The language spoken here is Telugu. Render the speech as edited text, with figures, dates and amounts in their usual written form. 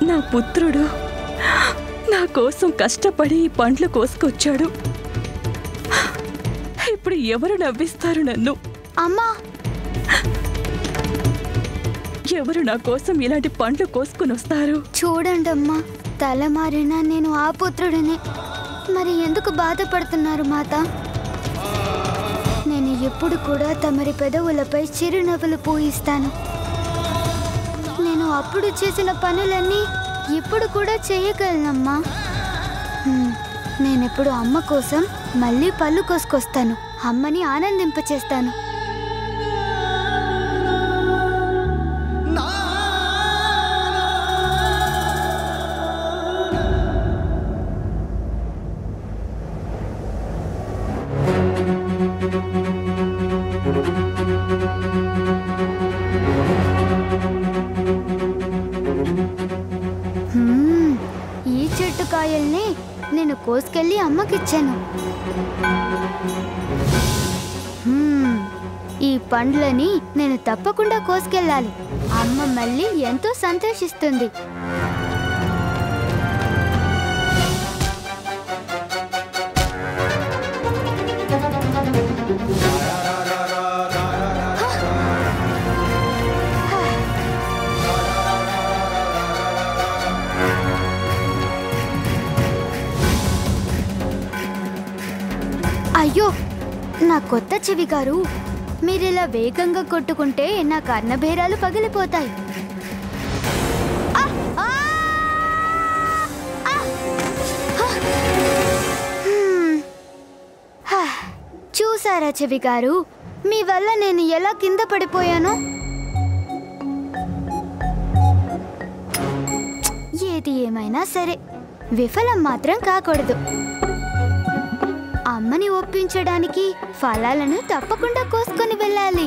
నా పుత్రుడు నా కోసం కష్టపడి ఈ పండ్లు కోసుకొచ్చాడు. ఇప్పుడు ఎవరు నవ్విస్తారు నన్ను? అమ్మా, ఎవరు నా కోసం ఇలాంటి పండ్లు కోసుకుని వస్తారు? చూడండమ్మా, తల మారినా నేను ఆ పుత్రుడిని. మరి ఎందుకు బాధపడుతున్నారు మాత? నేను ఎప్పుడు కూడా తమరి పెదవులపై చిరునవ్వులు పూయిస్తాను. నేను అప్పుడు చేసిన పనులన్నీ ఇప్పుడు కూడా చేయగలనమ్మా. నేనెప్పుడు అమ్మ కోసం మళ్ళీ పళ్ళు కోసుకొస్తాను, అమ్మని ఆనందింపచేస్తాను. ఈ చెట్టు కాయల్ని నేను కోసుకెళ్ళి అమ్మకిచ్చాను. ఈ పండ్లని నేను తప్పకుండా కోసుకెళ్ళాలి. అమ్మ మళ్ళీ ఎంతో సంతోషిస్తుంది. అయ్యో, నా కొత్త చెవి గారు, మీరిలా వేగంగా కొట్టుకుంటే నా కర్ణభేరాలు పగిలిపోతాయి. చూసారా చెవి గారు, మీ వల్ల నేను ఎలా కింద పడిపోయాను? ఏది ఏమైనా సరే, విఫలం మాత్రం కాకూడదు. అమ్మని ఒప్పించడానికి ఫలాలను తప్పకుండా కోసుకొని వెళ్ళాలి.